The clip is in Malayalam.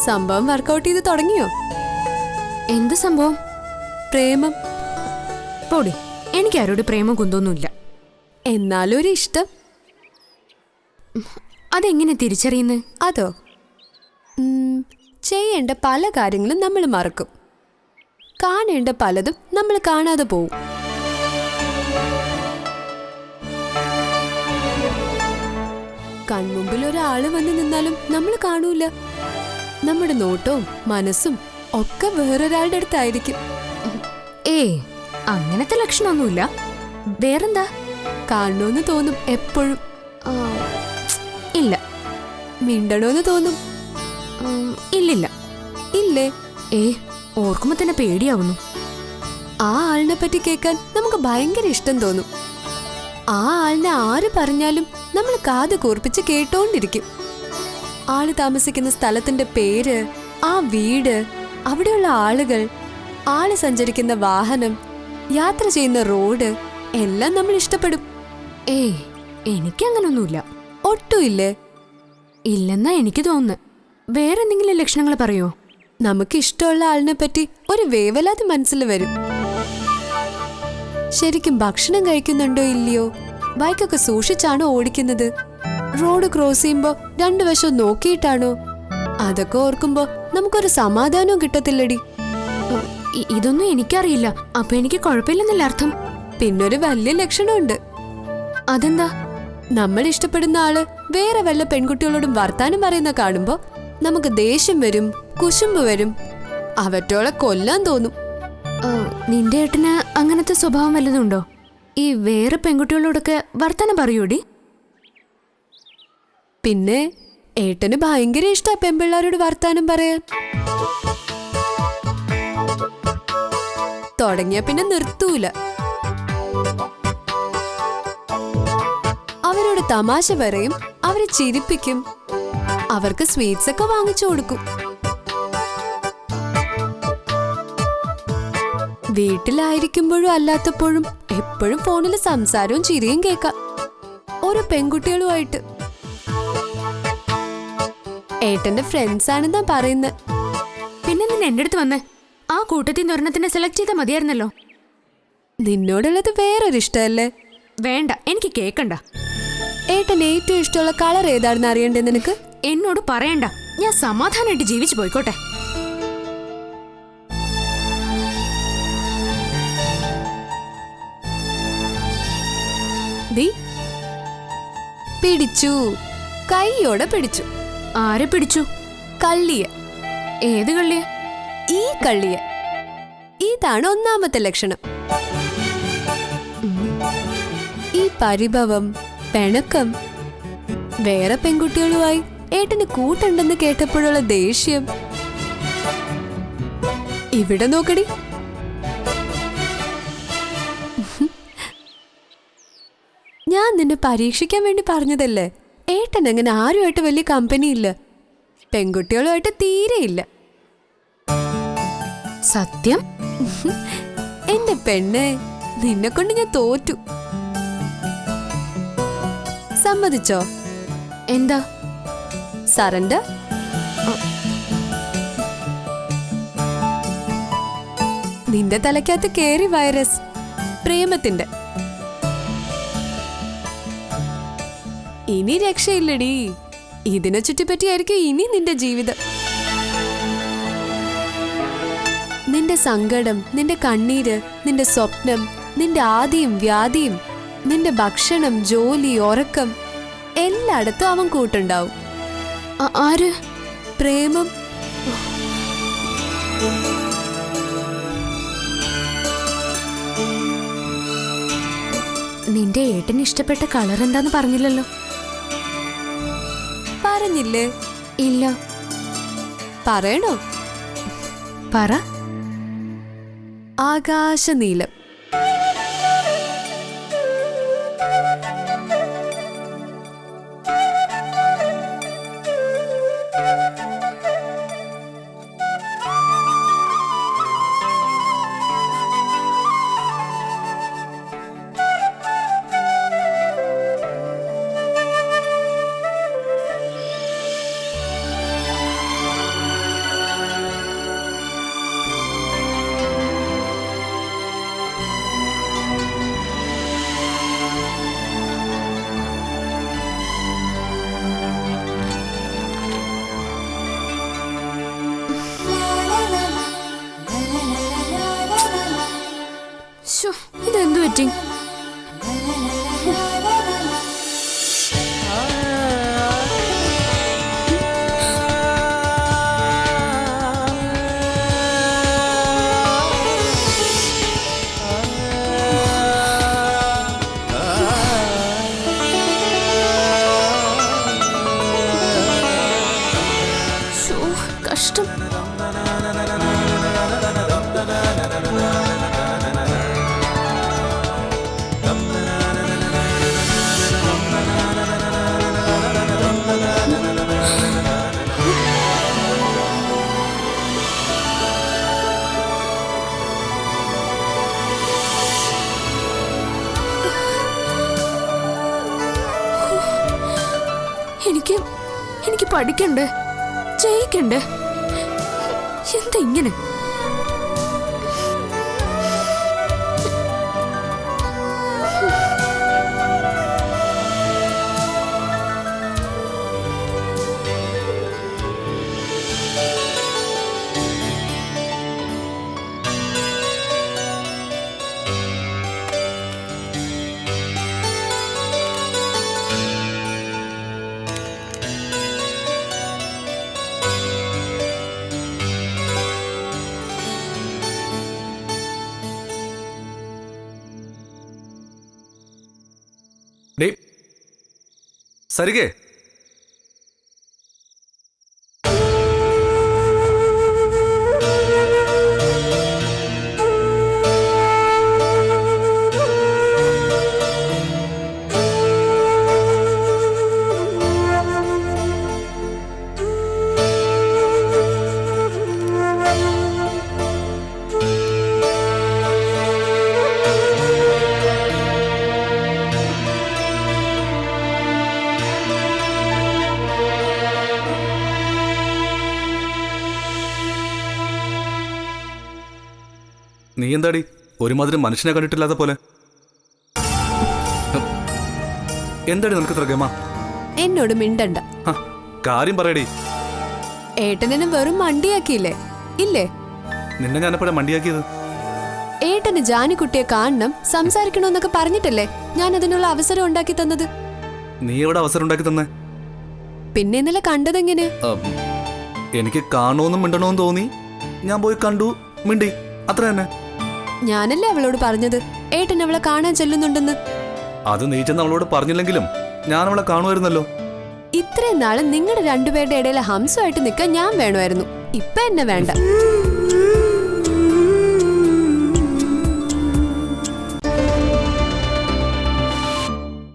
സംഭവം വർക്കൗട്ട് ചെയ്ത് തുടങ്ങിയോ? എന്ത് സംഭവം? പ്രേമം. പോടി, എനിക്ക് ആരോട് പ്രേമം കുന്തോന്നുമില്ല. എന്നാലും ഒരു ഇഷ്ടം. അതെങ്ങനെ തിരിച്ചറിയുന്നത്? അതോ, ചെയ്യേണ്ട പല കാര്യങ്ങളും നമ്മൾ മറക്കും. കാണേണ്ട പലതും നമ്മൾ കാണാതെ പോവും. കൺമുമ്പിൽ ഒരാള് വന്ന് നിന്നാലും നമ്മൾ കാണൂല. നമ്മുടെ നോട്ടവും മനസ്സും ഒക്കെ വേറൊരാളുടെ അടുത്തായിരിക്കും. അങ്ങനത്തെ ലക്ഷണമൊന്നുമില്ല. വേറെന്താ? കാണണമെന്ന് തോന്നും എപ്പോഴും. ഇല്ല. മിണ്ടണോന്ന് തോന്നും. ഇല്ലില്ല. ഇല്ലേ? ഓർക്കുമ്പോ തന്നെ പേടിയാവുന്നു. ആ ആളിനെ പറ്റി കേൾക്കാൻ നമുക്ക് ഭയങ്കര ഇഷ്ടം തോന്നും. ആ ആളിനെ ആര് പറഞ്ഞാലും നമ്മൾ കാത് കൂർപ്പിച്ച് കേട്ടോണ്ടിരിക്കും. ആള് താമസിക്കുന്ന സ്ഥലത്തിന്റെ പേര്, ആ വീട്, അവിടെയുള്ള ആളുകൾ, ആള് സഞ്ചരിക്കുന്ന വാഹനം, യാത്ര ചെയ്യുന്ന റോഡ് എല്ലാം നമ്മൾ ഇഷ്ടപ്പെടും. എനിക്കങ്ങനൊന്നുമില്ല. ഒട്ടുമില്ലേ? ഇല്ലെന്നാ എനിക്ക് തോന്നുന്നു. വേറെന്തെങ്കിലും ലക്ഷണങ്ങൾ പറയോ? നമുക്ക് ഇഷ്ടമുള്ള ആളിനെ പറ്റി ഒരു വേവലാതി മനസ്സിൽ വരും. ശരിക്കും ഭക്ഷണം കഴിക്കുന്നുണ്ടോ ഇല്ലയോ, ബൈക്കൊക്കെ സൂക്ഷിച്ചാണോ ഓടിക്കുന്നത്, റോഡ് ക്രോസ് ചെയ്യുമ്പോ രണ്ടു വശവും നോക്കിയിട്ടാണോ, അതൊക്കെ ഓർക്കുമ്പോ നമുക്കൊരു സമാധാനവും കിട്ടത്തില്ലടി. ഇതൊന്നും എനിക്കറിയില്ല. അപ്പൊ എനിക്ക് കുഴപ്പമില്ലെന്നല്ല അർത്ഥം. പിന്നൊരു വലിയ ലക്ഷണമുണ്ട്. അതെന്താ? നമ്മൾ ഇഷ്ടപ്പെടുന്ന ആള് വേറെ വല്ല പെൺകുട്ടികളോടും വർത്താനം പറയുന്ന കാണുമ്പോ നമുക്ക് ദേഷ്യം വരും, കുശുമ്പ് വരും, അവറ്റോളെ കൊല്ലാൻ തോന്നും. നിന്റെ ഏട്ടന് അങ്ങനത്തെ സ്വഭാവം വല്ലതുണ്ടോ? ഈ വേറെ പെൺകുട്ടികളോടൊക്കെ വർത്താനം പറയൂടി? പിന്നെ ഏട്ടന് ഭയങ്കര ഇഷ്ടാ പെൺപിള്ളാരോട് വർത്താനം പറയാൻ. തുടങ്ങിയ പിന്നെ നിർത്തൂല. അവരോട് തമാശ പറയും, അവരെ ചിരിപ്പിക്കും, അവർക്ക് സ്വീറ്റ്സ് ഒക്കെ വാങ്ങിച്ചു കൊടുക്കും. വീട്ടിലായിരിക്കുമ്പോഴും അല്ലാത്തപ്പോഴും എപ്പോഴും ഫോണിൽ സംസാരവും ചിരിയും കേൾക്കാം ഓരോ പെൺകുട്ടികളുമായിട്ട്. ഏട്ടന്റെ ഫ്രണ്ട്സ് ആണെന്നാ പറയുന്നത്. പിന്നെ നിന്നെ എന്റെ അടുത്ത് വന്ന് ആ കൂട്ടത്തിൽ നിന്ന് ഒരെണ്ണത്തിനെ സെലക്ട് ചെയ്താൽ മതിയായിരുന്നല്ലോ. നിന്നോടുള്ളത് വേറൊരു ഇഷ്ടമല്ലേ? വേണ്ട, എനിക്ക് കേക്കണ്ട. ഏട്ടൻ ഏറ്റവും ഇഷ്ടമുള്ള കളർ ഏതാണെന്ന് അറിയണ്ടേ നിനക്ക്? എന്നോട് പറയണ്ട. ഞാൻ സമാധാനമായിട്ട് ജീവിച്ചു പോയിക്കോട്ടെ. പിടിച്ചു, കൈയോടെ പിടിച്ചു. ആരെ പിടിച്ചു? കള്ളിയ. ഏത് കള്ളിയ? ഈ കള്ളിയ. ഇതാണ് ഒന്നാമത്തെ ലക്ഷണം. ഈ പരിഭവം, പിണക്കം, വേറെ പെൺകുട്ടികളുമായി ഏട്ടന് കൂട്ടുണ്ടെന്ന് കേട്ടപ്പോഴുള്ള ദേഷ്യം. ഇവിടെ നോക്കടി. ഞാൻ നിന്നെ പരീക്ഷിക്കാൻ വേണ്ടി പറഞ്ഞതല്ലേ. ഏട്ടൻ അങ്ങനെ ആരുമായിട്ട് വലിയ കമ്പനി ഇല്ല, പെൺകുട്ടികളുമായിട്ട് തീരെയില്ല. സത്യം? എന്റെ പെണ്ണെ, നിന്നെ കൊണ്ട് ഞാൻ തോറ്റു. സമ്മതിച്ചോ? എന്താ? സറണ്ടർ? നിന്റെ തലയ്ക്കകത്ത് കേറി വൈറസ്, പ്രേമത്തിന്റെ. ഇനി രക്ഷയില്ലടി. ഇതിനെ ചുറ്റിപ്പറ്റിയായിരിക്കും ഇനി നിന്റെ ജീവിതം. നിന്റെ സങ്കടം, നിന്റെ കണ്ണീര്, നിന്റെ സ്വപ്നം, നിന്റെ ആദിയും വ്യാധിയും, നിന്റെ ഭക്ഷണം, ജോലി, ഉറക്കം എല്ലായിടത്തും അവൻ കൂട്ടുണ്ടാവും. ആര്? പ്രേമം. നിന്റെ ഏട്ടന് ഇഷ്ടപ്പെട്ട കളർ എന്താന്ന് പറഞ്ഞില്ലല്ലോ. പറഞ്ഞില്ലേ? ഇല്ല. പറയണോ? പറ. ആകാശനീലം. വെയിറ്റിംഗ്. കഷ്ടം. എനിക്ക് പഠിക്കണ്ടേ, ജയിക്കണ്ടേ? എന്താ ഇങ്ങനെ? സരികേ, നീ എന്താടി ഒരുമാതിരി മനുഷ്യനെ കണ്ടിട്ടില്ലാത്ത പോലെ? എന്താടി നിനക്ക് ഇത്ര ഗമ? എന്നോട് മിണ്ടണ്ട. കാര്യം പറയടി. ഏട്ടനെ വെറും മണ്ടിയാക്കിയില്ലേ? ഇല്ലേ? നിന്നെ ഞാനെപ്പോഴാ മണ്ടിയാക്കിയത്? ഏട്ടന് ജാനിക്കുട്ടിയെ കാണണം, സംസാരിക്കണമെന്നൊക്കെ പറഞ്ഞിട്ടല്ലേ ഞാൻ അതിനുള്ള അവസരം ഉണ്ടാക്കി തന്നത്. നീ എവിടെ അവസരം ഉണ്ടാക്കി തന്നെ? പിന്നെ ഇന്നലെ കണ്ടതെങ്ങനെ? എനിക്ക് കാണണമെന്നും മിണ്ടണമെന്നും തോന്നി, ഞാൻ പോയി കണ്ടു, മിണ്ടി, അത്ര തന്നെ. ഞാനല്ലേ അവളോട് പറഞ്ഞത് ഏട്ടൻ അവളെ കാണാൻ ചെല്ലുന്നുണ്ടെന്ന്. അത് നീ ചെന്ന് അവളോട് പറഞ്ഞില്ലെങ്കിലും ഞാൻ അവളെ കാണുമായിരുന്നല്ലോ. ഇത്രയും നാള് നിങ്ങളുടെ രണ്ടുപേരുടെ ഇടയിലെ ഹംസമായിട്ട് നിൽക്കാൻ ഞാൻ വേണമായിരുന്നു. ഇപ്പൊ എന്നെ വേണ്ട.